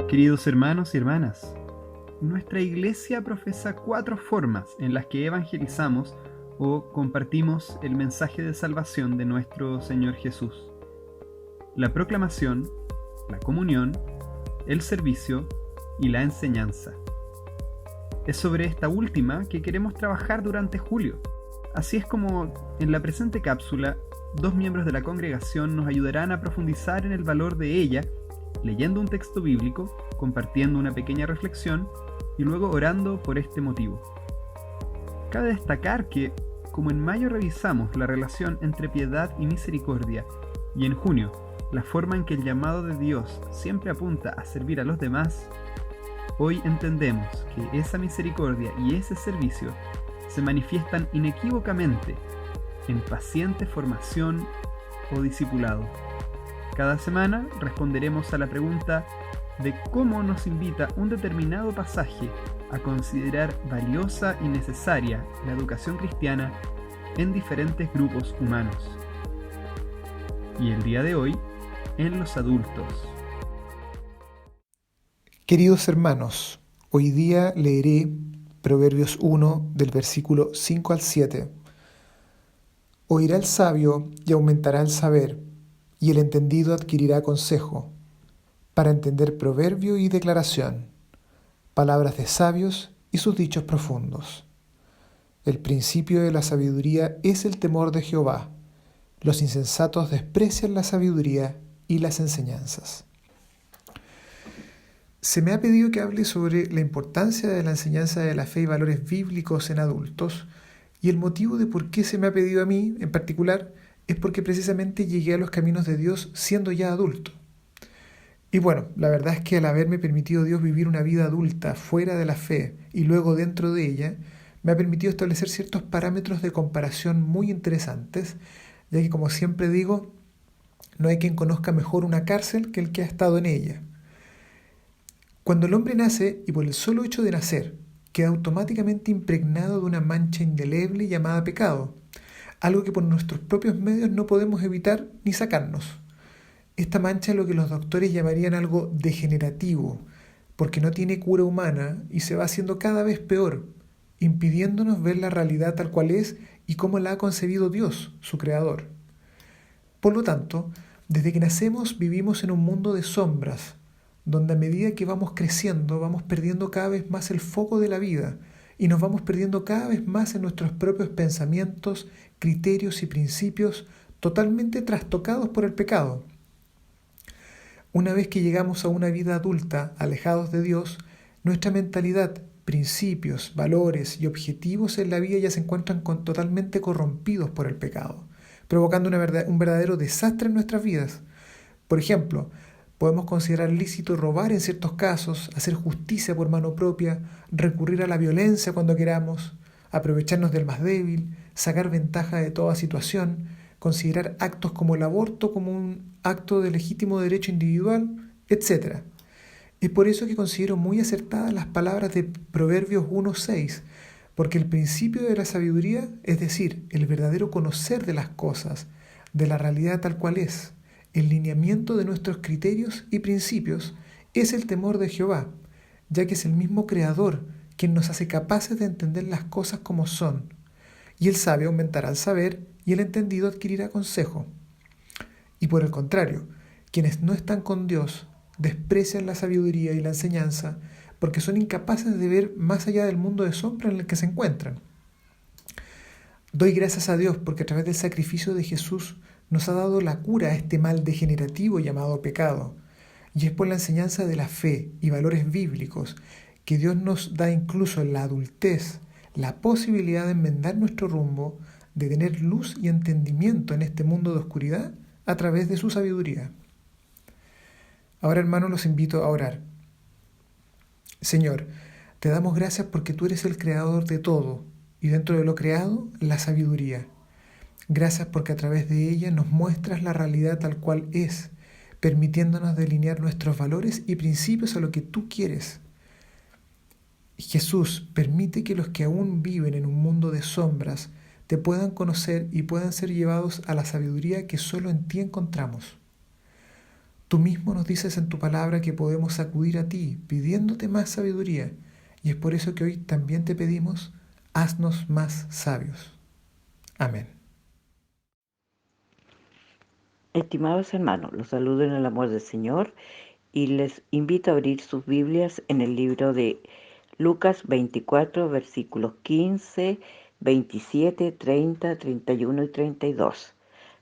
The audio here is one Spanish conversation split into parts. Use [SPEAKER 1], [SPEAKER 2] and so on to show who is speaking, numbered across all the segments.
[SPEAKER 1] Queridos hermanos y hermanas, nuestra iglesia profesa 4 formas en las que evangelizamos o compartimos el mensaje de salvación de nuestro Señor Jesús: la proclamación, la comunión, el servicio y la enseñanza. Es sobre esta última que queremos trabajar durante julio. Así es como en la presente cápsula, 2 miembros de la congregación nos ayudarán a profundizar en el valor de ella, leyendo un texto bíblico, compartiendo una pequeña reflexión y luego orando por este motivo. Cabe destacar que, como en mayo revisamos la relación entre piedad y misericordia, y en junio la forma en que el llamado de Dios siempre apunta a servir a los demás, hoy entendemos que esa misericordia y ese servicio se manifiestan inequívocamente en paciente formación o discipulado. Cada semana responderemos a la pregunta de cómo nos invita un determinado pasaje a considerar valiosa y necesaria la educación cristiana en diferentes grupos humanos. Y el día de hoy, en los adultos.
[SPEAKER 2] Queridos hermanos, hoy día leeré Proverbios 1 del versículo 5 al 7. Oirá el sabio y aumentará el saber, y el entendido adquirirá consejo, para entender proverbio y declaración, palabras de sabios y sus dichos profundos. El principio de la sabiduría es el temor de Jehová. Los insensatos desprecian la sabiduría y las enseñanzas. Se me ha pedido que hable sobre la importancia de la enseñanza de la fe y valores bíblicos en adultos, y el motivo de por qué se me ha pedido a mí en particular es porque precisamente llegué a los caminos de Dios siendo ya adulto. Y bueno, la verdad es que al haberme permitido Dios vivir una vida adulta fuera de la fe y luego dentro de ella, me ha permitido establecer ciertos parámetros de comparación muy interesantes, ya que, como siempre digo, no hay quien conozca mejor una cárcel que el que ha estado en ella. Cuando el hombre nace, y por el solo hecho de nacer, queda automáticamente impregnado de una mancha indeleble llamada pecado, algo que por nuestros propios medios no podemos evitar ni sacarnos. Esta mancha es lo que los doctores llamarían algo degenerativo, porque no tiene cura humana y se va haciendo cada vez peor, impidiéndonos ver la realidad tal cual es y cómo la ha concebido Dios, su creador. Por lo tanto, desde que nacemos vivimos en un mundo de sombras, donde a medida que vamos creciendo vamos perdiendo cada vez más el foco de la vida y nos vamos perdiendo cada vez más en nuestros propios pensamientos, criterios y principios totalmente trastocados por el pecado. Una vez que llegamos a una vida adulta, alejados de Dios, nuestra mentalidad, principios, valores y objetivos en la vida ya se encuentran totalmente corrompidos por el pecado, provocando un verdadero desastre en nuestras vidas. Por ejemplo, podemos considerar lícito robar en ciertos casos, hacer justicia por mano propia, recurrir a la violencia cuando queramos, aprovecharnos del más débil, sacar ventaja de toda situación, considerar actos como el aborto como un acto de legítimo derecho individual, etc. Es por eso que considero muy acertadas las palabras de Proverbios 1:6, porque el principio de la sabiduría, es decir, el verdadero conocer de las cosas, de la realidad tal cual es, el lineamiento de nuestros criterios y principios, es el temor de Jehová, ya que es el mismo Creador quien nos hace capaces de entender las cosas como son. Y el sabio aumentará el saber y el entendido adquirirá consejo. Y por el contrario, quienes no están con Dios desprecian la sabiduría y la enseñanza porque son incapaces de ver más allá del mundo de sombra en el que se encuentran. Doy gracias a Dios porque a través del sacrificio de Jesús nos ha dado la cura a este mal degenerativo llamado pecado. Y es por la enseñanza de la fe y valores bíblicos que Dios nos da incluso en la adultez la posibilidad de enmendar nuestro rumbo, de tener luz y entendimiento en este mundo de oscuridad a través de su sabiduría. Ahora, hermanos, los invito a orar. Señor, te damos gracias porque tú eres el creador de todo y dentro de lo creado, la sabiduría. Gracias porque a través de ella nos muestras la realidad tal cual es, permitiéndonos delinear nuestros valores y principios a lo que tú quieres. Jesús, permite que los que aún viven en un mundo de sombras te puedan conocer y puedan ser llevados a la sabiduría que solo en ti encontramos. Tú mismo nos dices en tu palabra que podemos acudir a ti pidiéndote más sabiduría, y es por eso que hoy también te pedimos, haznos más sabios. Amén.
[SPEAKER 3] Estimados hermanos, los saludo en el amor del Señor y les invito a abrir sus Biblias en el libro de Lucas 24, versículos 15, 27, 30, 31 y 32.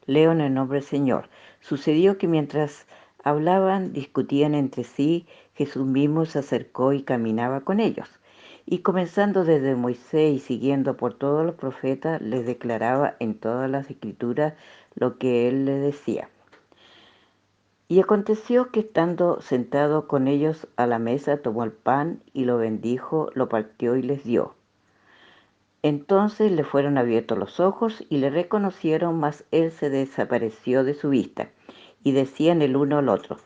[SPEAKER 3] Leo en el nombre del Señor. Sucedió que mientras hablaban, discutían entre sí, Jesús mismo se acercó y caminaba con ellos. Y comenzando desde Moisés y siguiendo por todos los profetas, les declaraba en todas las escrituras lo que él les decía. Y aconteció que estando sentado con ellos a la mesa, tomó el pan y lo bendijo, lo partió y les dio. Entonces le fueron abiertos los ojos y le reconocieron, mas él se desapareció de su vista. Y decían el uno al otro: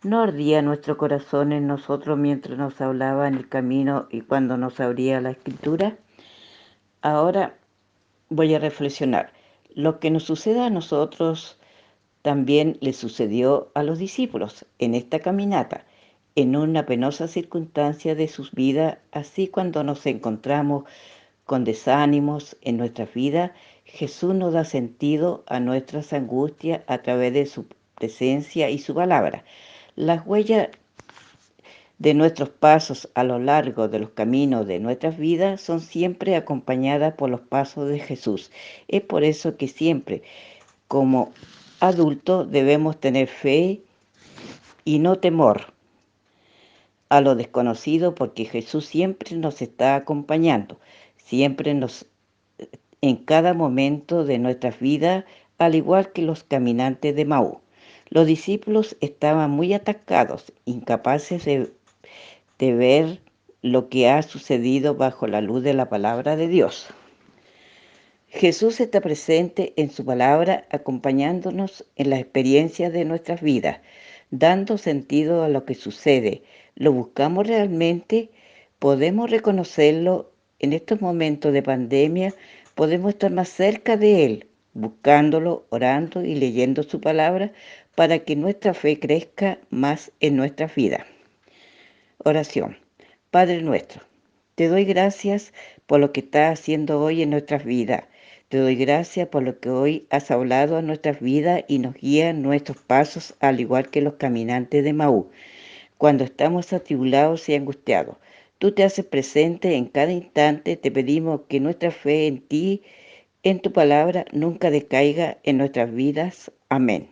[SPEAKER 3] ¿no ardía nuestro corazón en nosotros mientras nos hablaba en el camino y cuando nos abría la escritura? Ahora voy a reflexionar. Lo que nos sucede a nosotros también le sucedió a los discípulos en esta caminata, en una penosa circunstancia de sus vidas, así cuando nos encontramos con desánimos en nuestras vidas, Jesús nos da sentido a nuestras angustias a través de su presencia y su palabra. Las huellas de nuestros pasos a lo largo de los caminos de nuestras vidas son siempre acompañadas por los pasos de Jesús. Es por eso que siempre, como adultos, debemos tener fe y no temor a lo desconocido, porque Jesús siempre nos está acompañando, siempre en cada momento de nuestras vidas, al igual que los caminantes de Maú. Los discípulos estaban muy atacados, incapaces de ver lo que ha sucedido bajo la luz de la palabra de Dios. Jesús está presente en su palabra, acompañándonos en las experiencias de nuestras vidas, dando sentido a lo que sucede. ¿Lo buscamos realmente? ¿Podemos reconocerlo en estos momentos de pandemia? Podemos estar más cerca de Él, buscándolo, orando y leyendo su palabra para que nuestra fe crezca más en nuestras vidas. Oración. Padre nuestro, te doy gracias por lo que estás haciendo hoy en nuestras vidas. Te doy gracias por lo que hoy has hablado a nuestras vidas y nos guía en nuestros pasos, al igual que los caminantes de Maú, cuando estamos atribulados y angustiados. Tú te haces presente en cada instante. Te pedimos que nuestra fe en ti, en tu palabra, nunca decaiga en nuestras vidas. Amén.